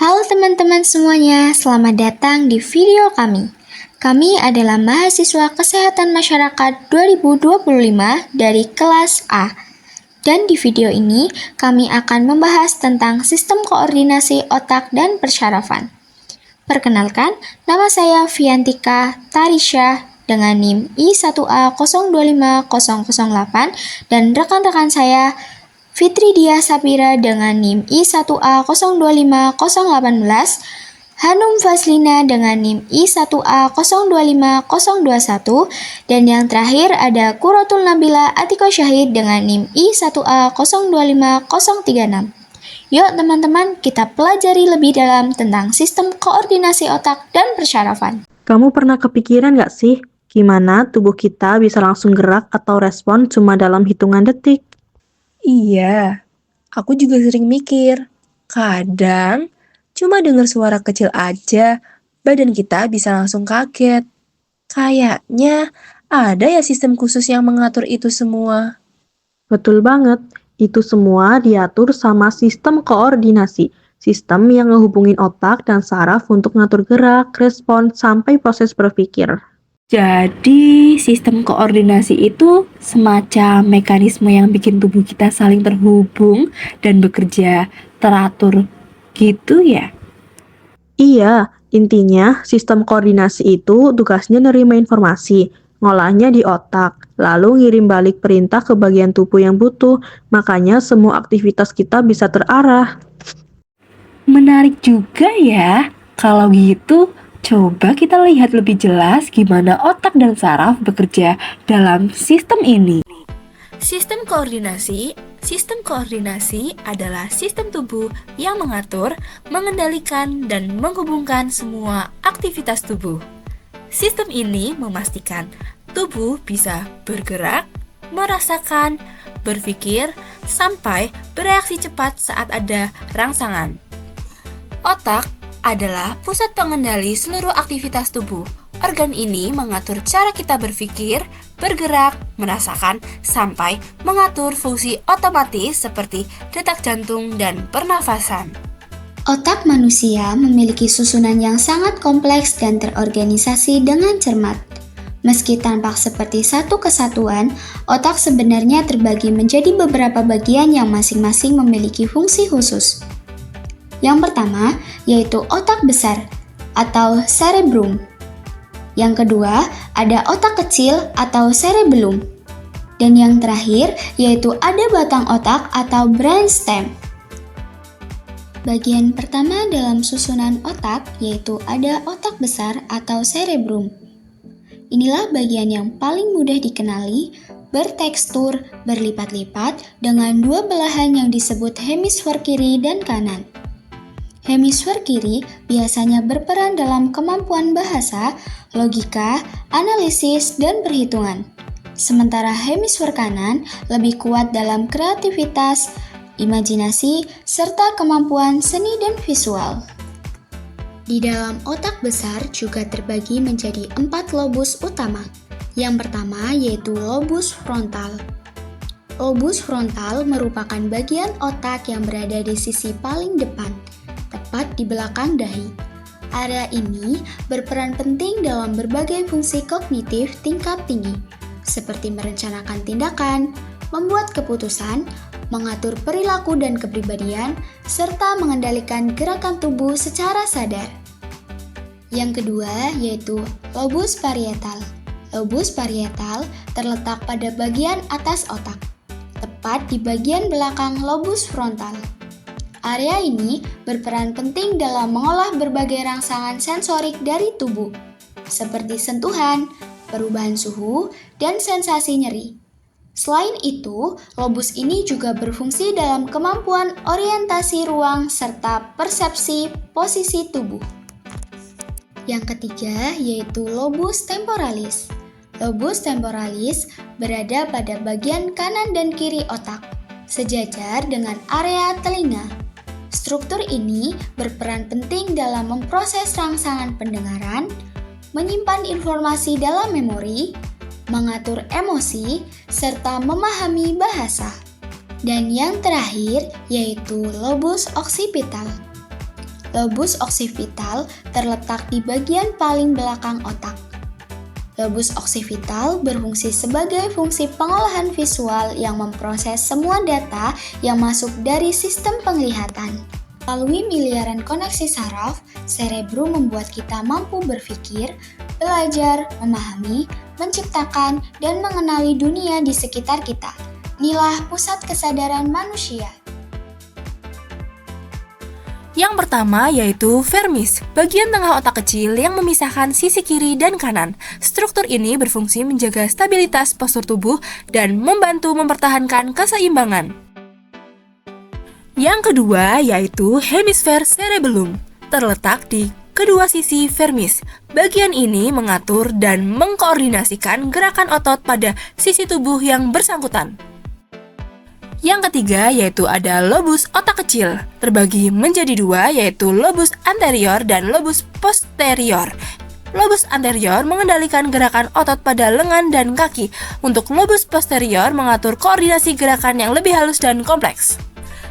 Halo teman-teman semuanya, selamat datang di video kami. Kami adalah mahasiswa Kesehatan Masyarakat 2025 dari kelas A. Dan di video ini, kami akan membahas tentang sistem koordinasi otak dan persyarafan. Perkenalkan, nama saya Viantika Tarisha dengan NIM I1A025008 dan rekan-rekan saya Fitri Dia Sapira dengan NIM I1A025018, Hanum Faslina dengan NIM I1A025021, dan yang terakhir ada Quratul Nabila Atiko Syahid dengan NIM I1A025036. Yuk teman-teman, kita pelajari lebih dalam tentang sistem koordinasi otak dan persyarafan. Kamu pernah kepikiran nggak sih, gimana tubuh kita bisa langsung gerak atau respon cuma dalam hitungan detik? Iya, aku juga sering mikir. Kadang, cuma dengar suara kecil aja, badan kita bisa langsung kaget. Kayaknya ada ya sistem khusus yang mengatur itu semua. Betul banget, itu semua diatur sama sistem koordinasi. Sistem yang ngehubungin otak dan saraf untuk ngatur gerak, respon, sampai proses berpikir. Jadi, sistem koordinasi itu semacam mekanisme yang bikin tubuh kita saling terhubung dan bekerja teratur gitu ya? Iya, intinya sistem koordinasi itu tugasnya nerima informasi, ngolahnya di otak, lalu ngirim balik perintah ke bagian tubuh yang butuh, makanya semua aktivitas kita bisa terarah. Menarik juga ya. Kalau gitu, coba kita lihat lebih jelas gimana otak dan saraf bekerja dalam sistem ini. Sistem koordinasi adalah sistem tubuh yang mengatur, mengendalikan, dan menghubungkan semua aktivitas tubuh. Sistem ini memastikan tubuh bisa bergerak, merasakan, berpikir, sampai bereaksi cepat saat ada rangsangan. Otak adalah pusat pengendali seluruh aktivitas tubuh. Organ ini mengatur cara kita berpikir, bergerak, merasakan, sampai mengatur fungsi otomatis seperti detak jantung dan pernafasan. Otak manusia memiliki susunan yang sangat kompleks dan terorganisasi dengan cermat. Meski tampak seperti satu kesatuan, otak sebenarnya terbagi menjadi beberapa bagian yang masing-masing memiliki fungsi khusus. Yang pertama yaitu otak besar atau cerebrum. Yang kedua ada otak kecil atau cerebellum. Dan yang terakhir yaitu ada batang otak atau brainstem. Bagian pertama dalam susunan otak yaitu ada otak besar atau cerebrum. Inilah bagian yang paling mudah dikenali, bertekstur berlipat-lipat dengan dua belahan yang disebut hemisfer kiri dan kanan. Hemisfer kiri biasanya berperan dalam kemampuan bahasa, logika, analisis, dan perhitungan. Sementara hemisfer kanan lebih kuat dalam kreativitas, imajinasi, serta kemampuan seni dan visual. Di dalam otak besar juga terbagi menjadi 4 lobus utama. Yang pertama yaitu lobus frontal. Lobus frontal merupakan bagian otak yang berada di sisi paling depan, tepat di belakang dahi. Area ini berperan penting dalam berbagai fungsi kognitif tingkat tinggi, seperti merencanakan tindakan, membuat keputusan, mengatur perilaku dan kepribadian, serta mengendalikan gerakan tubuh secara sadar. Yang kedua yaitu lobus parietal. Lobus parietal terletak pada bagian atas otak, tepat di bagian belakang lobus frontal. Area ini berperan penting dalam mengolah berbagai rangsangan sensorik dari tubuh, seperti sentuhan, perubahan suhu, dan sensasi nyeri. Selain itu, lobus ini juga berfungsi dalam kemampuan orientasi ruang serta persepsi posisi tubuh. Yang ketiga yaitu lobus temporalis. Lobus temporalis berada pada bagian kanan dan kiri otak, sejajar dengan area telinga. Struktur ini berperan penting dalam memproses rangsangan pendengaran, menyimpan informasi dalam memori, mengatur emosi, serta memahami bahasa. Dan yang terakhir yaitu lobus oksipital. Lobus occipital terletak di bagian paling belakang otak. Lobus occipital berfungsi sebagai fungsi pengolahan visual yang memproses semua data yang masuk dari sistem penglihatan. Melalui miliaran koneksi saraf, cerebrum membuat kita mampu berpikir, belajar, memahami, menciptakan, dan mengenali dunia di sekitar kita. Inilah pusat kesadaran manusia. Yang pertama yaitu vermis, bagian tengah otak kecil yang memisahkan sisi kiri dan kanan. Struktur ini berfungsi menjaga stabilitas postur tubuh dan membantu mempertahankan keseimbangan. Yang kedua yaitu hemisfer cerebellum, terletak di kedua sisi vermis. Bagian ini mengatur dan mengkoordinasikan gerakan otot pada sisi tubuh yang bersangkutan. Yang ketiga yaitu ada lobus otak kecil, terbagi menjadi dua yaitu lobus anterior dan lobus posterior. Lobus anterior mengendalikan gerakan otot pada lengan dan kaki. Untuk lobus posterior mengatur koordinasi gerakan yang lebih halus dan kompleks.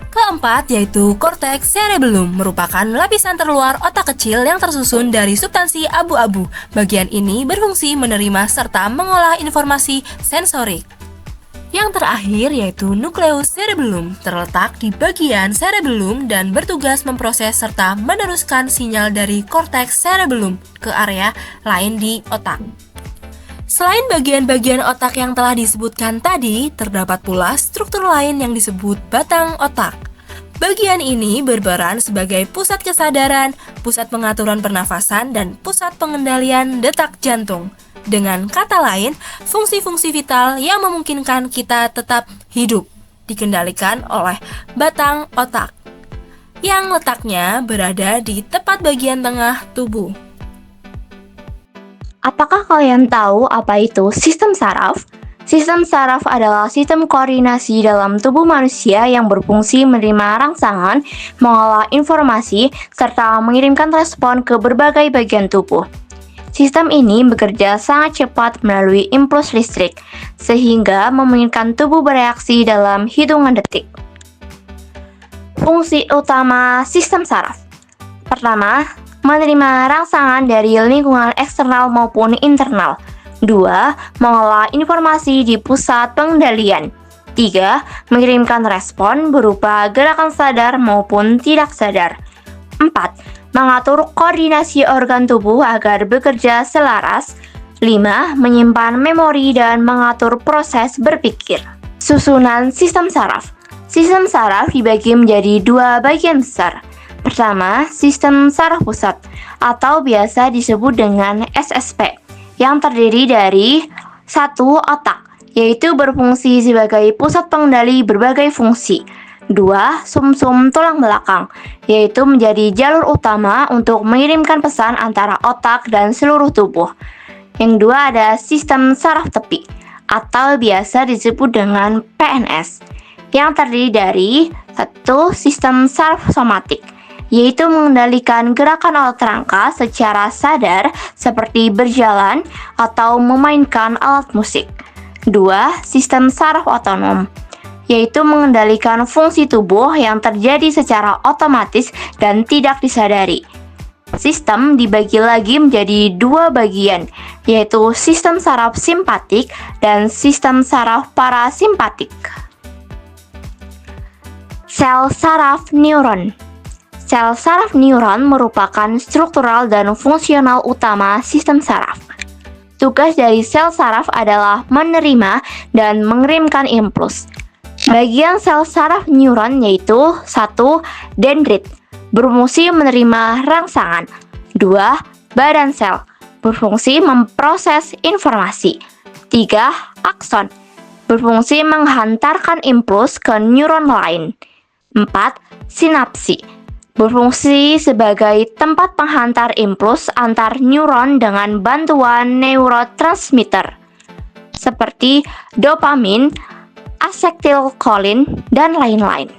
Keempat yaitu korteks cerebellum, merupakan lapisan terluar otak kecil yang tersusun dari substansi abu-abu. Bagian ini berfungsi menerima serta mengolah informasi sensorik. Yang terakhir yaitu nukleus cerebellum, terletak di bagian cerebellum dan bertugas memproses serta meneruskan sinyal dari korteks cerebellum ke area lain di otak. Selain bagian-bagian otak yang telah disebutkan tadi, terdapat pula struktur lain yang disebut batang otak. Bagian ini berperan sebagai pusat kesadaran, pusat pengaturan pernafasan, dan pusat pengendalian detak jantung. Dengan kata lain, fungsi-fungsi vital yang memungkinkan kita tetap hidup dikendalikan oleh batang otak, yang letaknya berada di tepat bagian tengah tubuh. Apakah kalian tahu apa itu sistem saraf? Sistem saraf adalah sistem koordinasi dalam tubuh manusia yang berfungsi menerima rangsangan, mengolah informasi, serta mengirimkan respon ke berbagai bagian tubuh. Sistem ini bekerja sangat cepat melalui impuls listrik, sehingga memungkinkan tubuh bereaksi dalam hitungan detik. Fungsi utama sistem saraf. Pertama, menerima rangsangan dari lingkungan eksternal maupun internal. 2. Mengolah informasi di pusat pengendalian. 3. Mengirimkan respon berupa gerakan sadar maupun tidak sadar. 4. Mengatur koordinasi organ tubuh agar bekerja selaras. 5. Menyimpan memori dan mengatur proses berpikir. Susunan sistem saraf. Sistem saraf dibagi menjadi dua bagian besar. Pertama, sistem saraf pusat atau biasa disebut dengan SSP, yang terdiri dari 1. Otak, yaitu berfungsi sebagai pusat pengendali berbagai fungsi. 2. Sumsum tulang belakang, yaitu menjadi jalur utama untuk mengirimkan pesan antara otak dan seluruh tubuh. Yang kedua ada sistem saraf tepi, atau biasa disebut dengan PNS, yang terdiri dari 1. Sistem saraf somatik, yaitu mengendalikan gerakan alat rangka secara sadar seperti berjalan atau memainkan alat musik. 2. Sistem saraf otonom, yaitu mengendalikan fungsi tubuh yang terjadi secara otomatis dan tidak disadari. Sistem dibagi lagi menjadi dua bagian, yaitu sistem saraf simpatik dan sistem saraf parasimpatik. Sel saraf neuron. Sel saraf neuron merupakan struktural dan fungsional utama sistem saraf. Tugas dari sel saraf adalah menerima dan mengirimkan impuls. Bagian sel saraf neuron yaitu 1. Dendrit, berfungsi menerima rangsangan. 2. Badan sel, berfungsi memproses informasi. 3. Akson, berfungsi menghantarkan impuls ke neuron lain. 4. Sinapsi, berfungsi sebagai tempat penghantar impuls antar neuron dengan bantuan neurotransmitter seperti dopamin, asetilkolin, dan lain-lain.